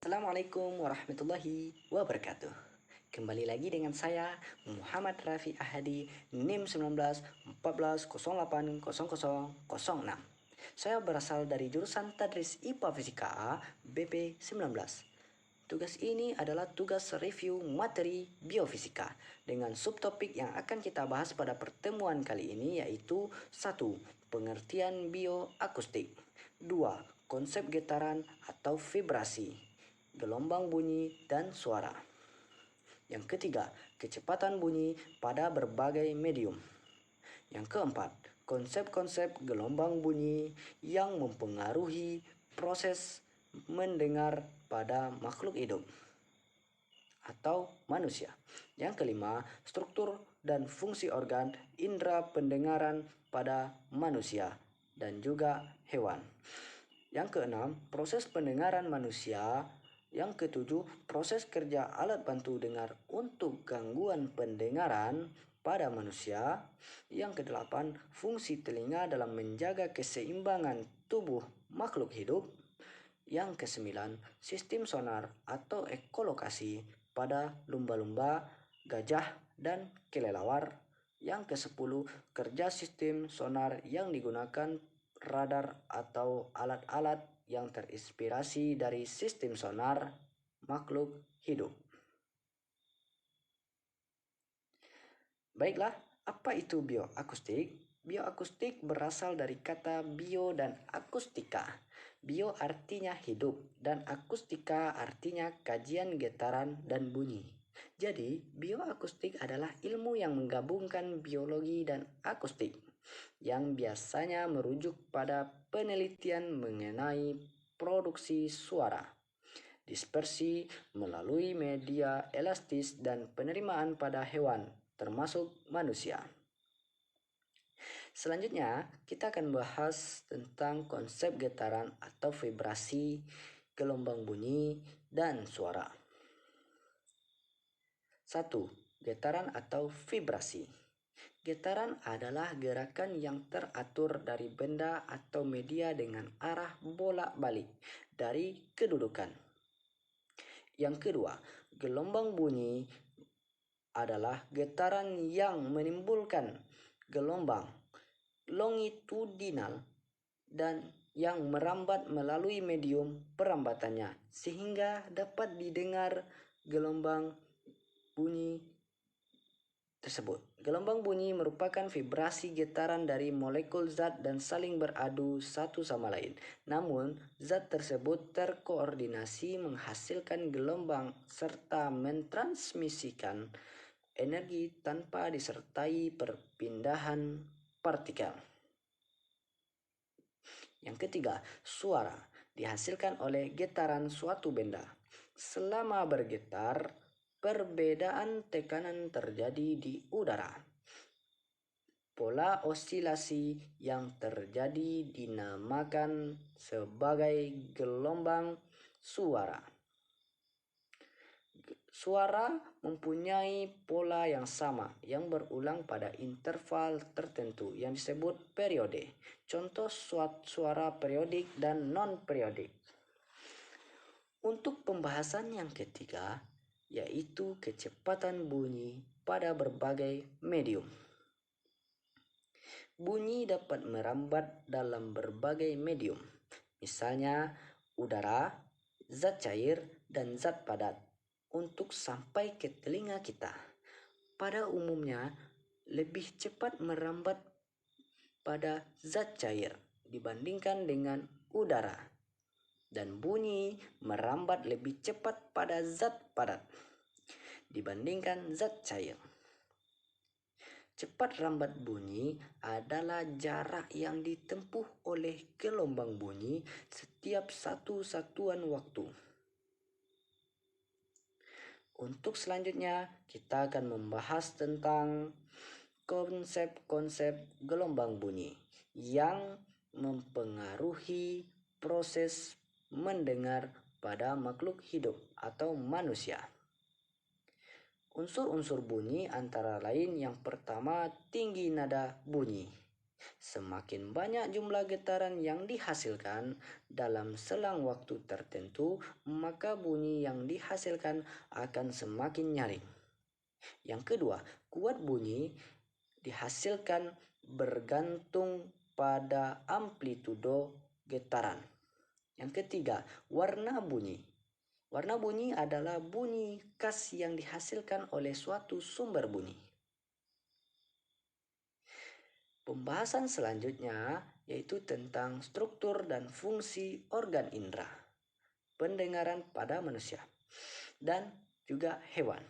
Assalamualaikum warahmatullahi wabarakatuh. Kembali lagi dengan saya Muhammad Rafi Ahadi, NIM 19 14 08 00 06. Saya berasal dari jurusan Tadris IPA Fisika A BP 19. Tugas ini adalah tugas review materi biofisika dengan subtopik yang akan kita bahas pada pertemuan kali ini, yaitu 1. Pengertian bioakustik, 2. Konsep getaran atau vibrasi, gelombang bunyi dan suara. Yang ketiga, kecepatan bunyi pada berbagai medium. Yang keempat, konsep-konsep gelombang bunyi yang mempengaruhi proses mendengar pada makhluk hidup atau manusia. Yang kelima, struktur dan fungsi organ indera pendengaran pada manusia dan juga hewan. Yang keenam, proses pendengaran manusia. Yang ketujuh, proses kerja alat bantu dengar untuk gangguan pendengaran pada manusia. Yang kedelapan, fungsi telinga dalam menjaga keseimbangan tubuh makhluk hidup. Yang kesembilan, sistem sonar atau ekolokasi pada lumba-lumba, gajah, dan kelelawar. Yang kesepuluh, kerja sistem sonar yang digunakan radar atau alat-alat yang terinspirasi dari sistem sonar makhluk hidup. Baiklah, apa itu bioakustik? Bioakustik berasal dari kata bio dan akustika. Bio artinya hidup dan akustika artinya kajian getaran dan bunyi. Jadi, bioakustik adalah ilmu yang menggabungkan biologi dan akustik, yang biasanya merujuk pada penelitian mengenai produksi suara, dispersi melalui media elastis, dan penerimaan pada hewan, termasuk manusia. Selanjutnya, kita akan bahas tentang konsep getaran atau vibrasi, gelombang bunyi, dan suara. 1. Getaran atau vibrasi. Getaran adalah gerakan yang teratur dari benda atau media dengan arah bolak-balik dari kedudukan. Yang kedua, gelombang bunyi adalah getaran yang menimbulkan gelombang longitudinal dan yang merambat melalui medium perambatannya sehingga dapat didengar gelombang bunyi tersebut. Gelombang bunyi merupakan vibrasi getaran dari molekul zat dan saling beradu satu sama lain. Namun, zat tersebut terkoordinasi menghasilkan gelombang serta mentransmisikan energi tanpa disertai perpindahan partikel. Yang ketiga, suara dihasilkan oleh getaran suatu benda. Selama bergetar, perbedaan tekanan terjadi di udara. Pola osilasi yang terjadi dinamakan sebagai gelombang suara. Suara mempunyai pola yang sama yang berulang pada interval tertentu yang disebut periode. Contoh suara periodik dan non-periodik. Untuk pembahasan yang ketiga, yaitu kecepatan bunyi pada berbagai medium. Bunyi dapat merambat dalam berbagai medium, misalnya udara, zat cair, dan zat padat, untuk sampai ke telinga kita. Pada umumnya, lebih cepat merambat pada zat cair dibandingkan dengan udara, dan bunyi merambat lebih cepat pada zat padat dibandingkan zat cair. Cepat rambat bunyi adalah jarak yang ditempuh oleh gelombang bunyi setiap satu satuan waktu. Untuk selanjutnya, kita akan membahas tentang konsep-konsep gelombang bunyi yang mempengaruhi proses mendengar pada makhluk hidup atau manusia. Unsur-unsur bunyi antara lain yang pertama, tinggi nada bunyi. Semakin banyak jumlah getaran yang dihasilkan dalam selang waktu tertentu, maka bunyi yang dihasilkan akan semakin nyaring. Yang kedua, kuat bunyi dihasilkan bergantung pada amplitudo getaran. Yang ketiga, warna bunyi. Warna bunyi adalah bunyi khas yang dihasilkan oleh suatu sumber bunyi. Pembahasan selanjutnya yaitu tentang struktur dan fungsi organ indera pendengaran pada manusia dan juga hewan.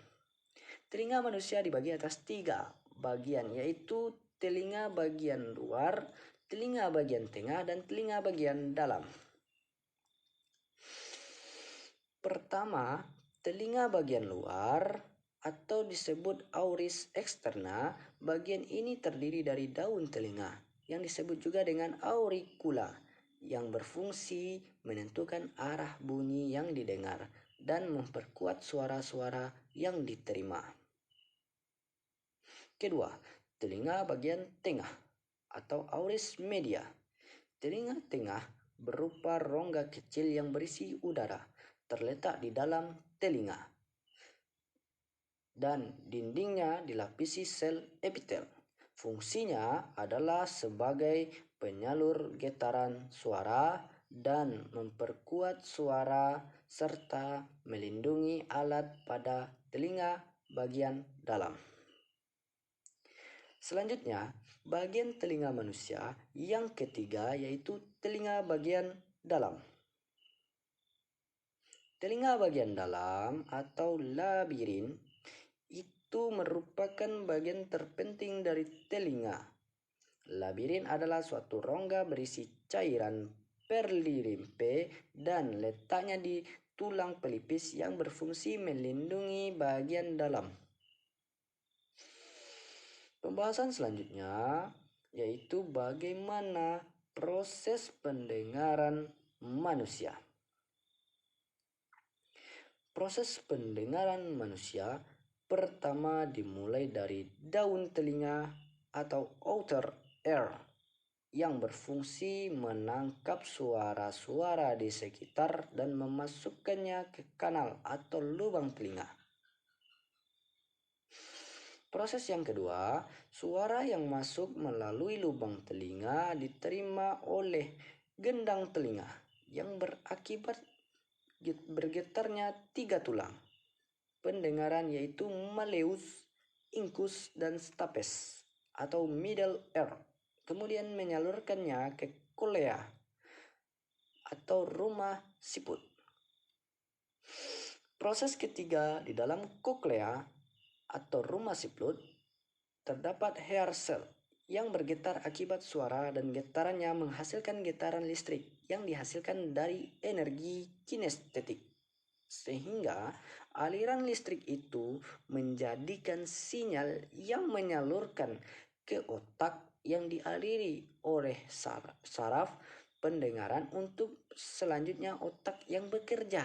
Telinga manusia dibagi atas 3 bagian, yaitu telinga bagian luar, telinga bagian tengah, dan telinga bagian dalam. Pertama, telinga bagian luar atau disebut auris externa. Bagian ini terdiri dari daun telinga yang disebut juga dengan auricula yang berfungsi menentukan arah bunyi yang didengar dan memperkuat suara-suara yang diterima. Kedua, telinga bagian tengah atau auris media. Telinga tengah berupa rongga kecil yang berisi udara terletak di dalam telinga dan dindingnya dilapisi sel epitel. Fungsinya adalah sebagai penyalur getaran suara dan memperkuat suara serta melindungi alat pada telinga bagian dalam. Selanjutnya, bagian telinga manusia yang ketiga yaitu telinga bagian dalam. Telinga bagian dalam atau labirin itu merupakan bagian terpenting dari telinga. Labirin adalah suatu rongga berisi cairan perlirimpe dan letaknya di tulang pelipis yang berfungsi melindungi bagian dalam. Pembahasan selanjutnya yaitu bagaimana proses pendengaran manusia. Proses pendengaran manusia pertama dimulai dari daun telinga atau outer ear yang berfungsi menangkap suara-suara di sekitar dan memasukkannya ke kanal atau lubang telinga. Proses yang kedua, suara yang masuk melalui lubang telinga diterima oleh gendang telinga yang berakibat bergetarnya 3 tulang pendengaran yaitu malleus, incus, dan stapes atau middle ear. Kemudian menyalurkannya ke cochlea atau rumah siput. Proses ketiga, di dalam cochlea atau rumah siput terdapat hair cell yang bergetar akibat suara dan getarannya menghasilkan getaran listrik yang dihasilkan dari energi kinestetik. Sehingga aliran listrik itu menjadikan sinyal yang menyalurkan ke otak yang dialiri oleh saraf pendengaran untuk selanjutnya otak yang bekerja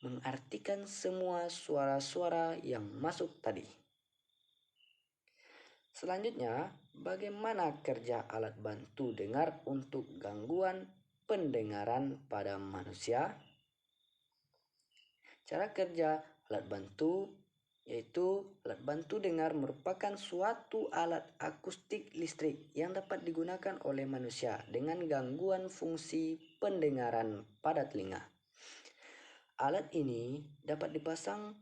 mengartikan semua suara-suara yang masuk tadi. Selanjutnya, bagaimana kerja alat bantu dengar untuk gangguan pendengaran pada manusia? Cara kerja alat bantu yaitu alat bantu dengar merupakan suatu alat akustik listrik yang dapat digunakan oleh manusia dengan gangguan fungsi pendengaran pada telinga. Alat ini dapat dipasang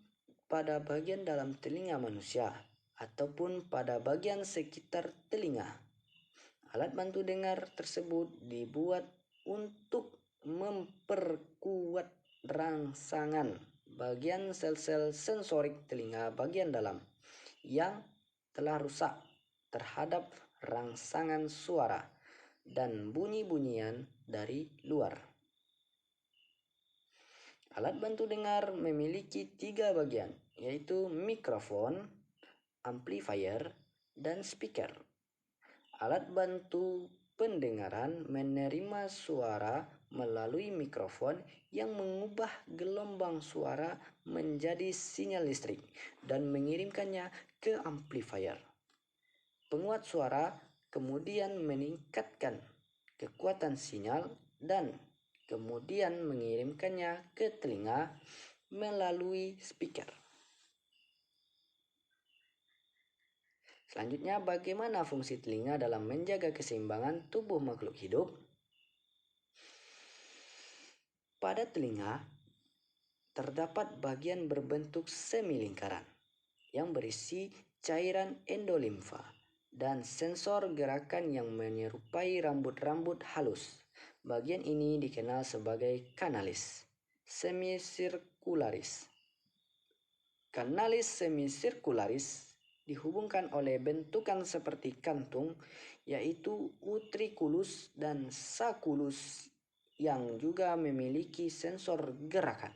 pada bagian dalam telinga manusia ataupun pada bagian sekitar telinga. Alat bantu dengar tersebut dibuat untuk memperkuat rangsangan bagian sel-sel sensorik telinga bagian dalam yang telah rusak terhadap rangsangan suara dan bunyi-bunyian dari luar. Alat bantu dengar memiliki 3 bagian, yaitu mikrofon, amplifier, dan speaker. Alat bantu pendengaran menerima suara melalui mikrofon yang mengubah gelombang suara menjadi sinyal listrik dan mengirimkannya ke amplifier, penguat suara kemudian meningkatkan kekuatan sinyal dan kemudian mengirimkannya ke telinga melalui speaker. Selanjutnya, bagaimana fungsi telinga dalam menjaga keseimbangan tubuh makhluk hidup? Pada telinga terdapat bagian berbentuk semi lingkaran yang berisi cairan endolimfa dan sensor gerakan yang menyerupai rambut-rambut halus. Bagian ini dikenal sebagai kanalis semicircularis. Kanalis semicircularis dihubungkan oleh bentukan seperti kantung, yaitu utriculus dan sacculus yang juga memiliki sensor gerakan.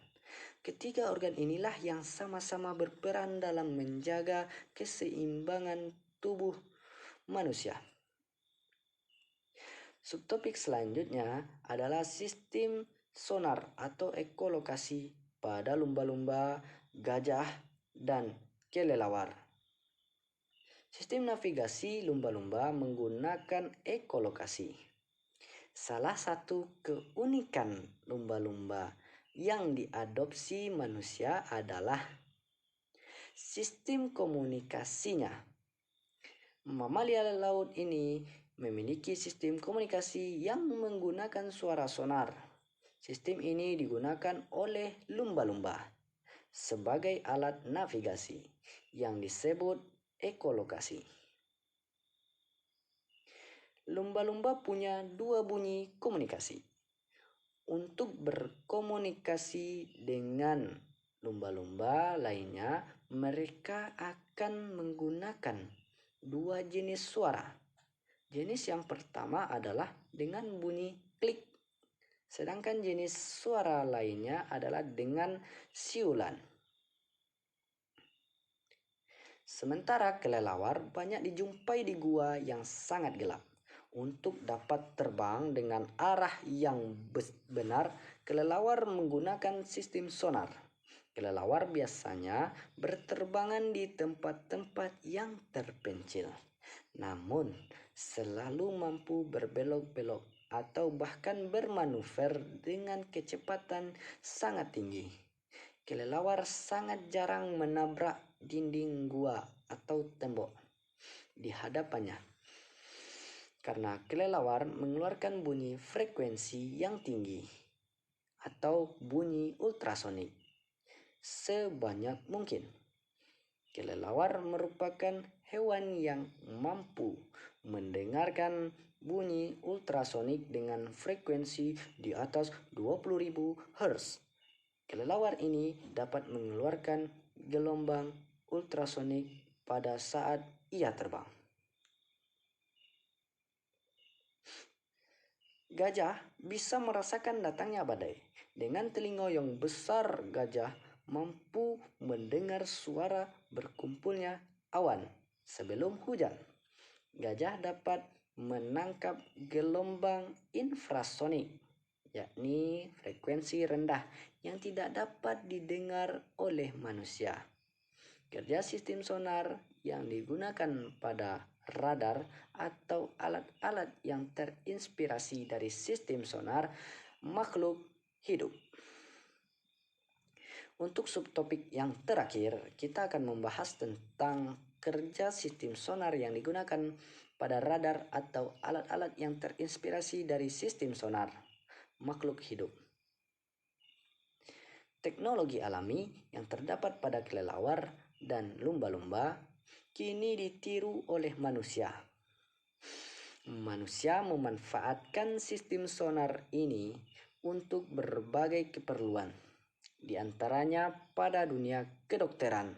Ketiga organ inilah yang sama-sama berperan dalam menjaga keseimbangan tubuh manusia. Subtopik selanjutnya adalah sistem sonar atau ekolokasi pada lumba-lumba, gajah, dan kelelawar. Sistem navigasi lumba-lumba menggunakan ekolokasi. Salah satu keunikan lumba-lumba yang diadopsi manusia adalah sistem komunikasinya. Mamalia laut ini memiliki sistem komunikasi yang menggunakan suara sonar. Sistem ini digunakan oleh lumba-lumba sebagai alat navigasi yang disebut ekolokasi. Lumba-lumba punya dua bunyi komunikasi. Untuk berkomunikasi dengan lumba-lumba lainnya, mereka akan menggunakan dua jenis suara. Jenis yang pertama adalah dengan bunyi klik, sedangkan jenis suara lainnya adalah dengan siulan. Sementara kelelawar banyak dijumpai di gua yang sangat gelap. Untuk dapat terbang dengan arah yang benar, kelelawar menggunakan sistem sonar. Kelelawar biasanya berterbangan di tempat-tempat yang terpencil, namun selalu mampu berbelok-belok atau bahkan bermanuver dengan kecepatan sangat tinggi. Kelelawar sangat jarang menabrak dinding gua atau tembok di hadapannya, karena kelelawar mengeluarkan bunyi frekuensi yang tinggi atau bunyi ultrasonik sebanyak mungkin. Kelelawar merupakan hewan yang mampu mendengarkan bunyi ultrasonik dengan frekuensi di atas 20.000 Hz. Kelelawar ini dapat mengeluarkan gelombang ultrasonik pada saat ia terbang. Gajah bisa merasakan datangnya badai. Dengan telinga yang besar, gajah mampu mendengar suara berkumpulnya awan sebelum hujan. Gajah dapat menangkap gelombang infrasonik, yakni frekuensi rendah yang tidak dapat didengar oleh manusia. Kerja sistem sonar yang digunakan pada radar atau alat-alat yang terinspirasi dari sistem sonar makhluk hidup. Untuk subtopik yang terakhir, kita akan membahas tentang kerja sistem sonar yang digunakan pada radar atau alat-alat yang terinspirasi dari sistem sonar makhluk hidup. Teknologi alami yang terdapat pada kelelawar dan lumba-lumba kini ditiru oleh manusia. Manusia memanfaatkan sistem sonar ini untuk berbagai keperluan, di antaranya pada dunia kedokteran.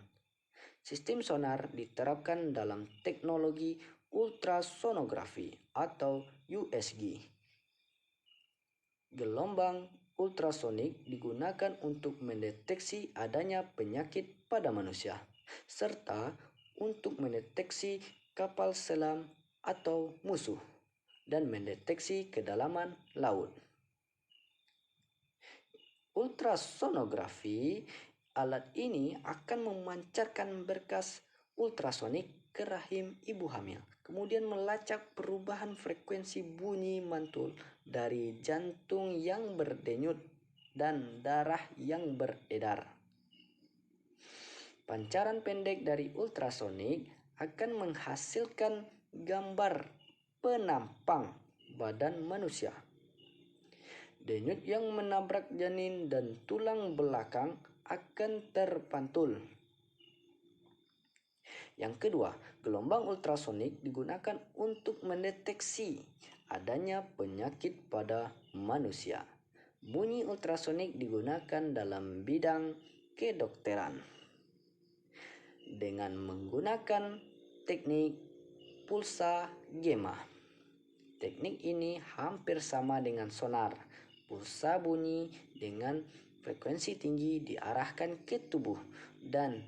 Sistem sonar diterapkan dalam teknologi ultrasonografi atau USG. Gelombang ultrasonik digunakan untuk mendeteksi adanya penyakit pada manusia, serta untuk mendeteksi kapal selam atau musuh, dan mendeteksi kedalaman laut. Ultrasonografi, alat ini akan memancarkan berkas ultrasonik ke rahim ibu hamil. Kemudian melacak perubahan frekuensi bunyi mantul dari jantung yang berdenyut dan darah yang beredar. Pancaran pendek dari ultrasonik akan menghasilkan gambar penampang badan manusia. Denyut yang menabrak janin dan tulang belakang akan terpantul. Yang kedua, gelombang ultrasonik digunakan untuk mendeteksi adanya penyakit pada manusia. Bunyi ultrasonik digunakan dalam bidang kedokteran dengan menggunakan teknik pulsa gamma. Teknik ini hampir sama dengan sonar. Pulsa bunyi dengan frekuensi tinggi diarahkan ke tubuh dan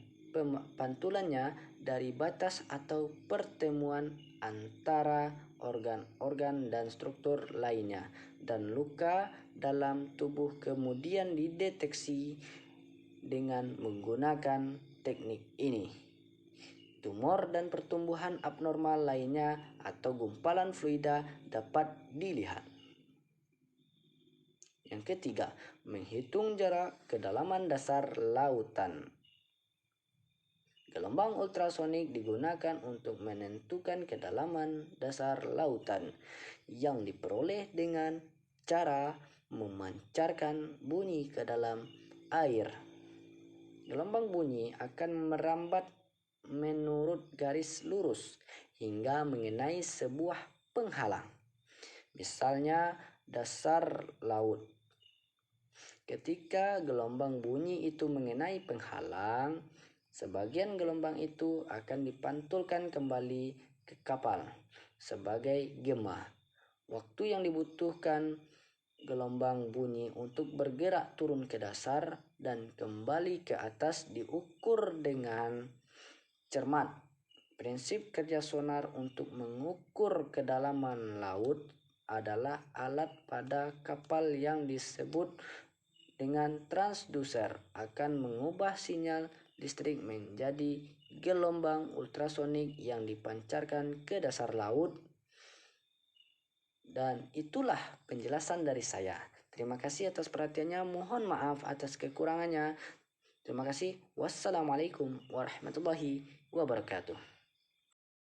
pantulannya dari batas atau pertemuan antara organ-organ dan struktur lainnya, dan luka dalam tubuh kemudian dideteksi dengan menggunakan teknik ini. Tumor dan pertumbuhan abnormal lainnya atau gumpalan fluida dapat dilihat. Yang ketiga, menghitung jarak kedalaman dasar lautan. Gelombang ultrasonik digunakan untuk menentukan kedalaman dasar lautan yang diperoleh dengan cara memancarkan bunyi ke dalam air. Gelombang bunyi akan merambat menurut garis lurus hingga mengenai sebuah penghalang, misalnya dasar laut. Ketika gelombang bunyi itu mengenai penghalang, sebagian gelombang itu akan dipantulkan kembali ke kapal sebagai gema. Waktu yang dibutuhkan gelombang bunyi untuk bergerak turun ke dasar dan kembali ke atas diukur dengan cermat. Prinsip kerja sonar untuk mengukur kedalaman laut adalah alat pada kapal yang disebut dengan transducer akan mengubah sinyal listrik menjadi gelombang ultrasonik yang dipancarkan ke dasar laut. Dan itulah penjelasan dari saya. Terima kasih atas perhatiannya. Mohon maaf atas kekurangannya. Terima kasih. Wassalamualaikum warahmatullahi wabarakatuh.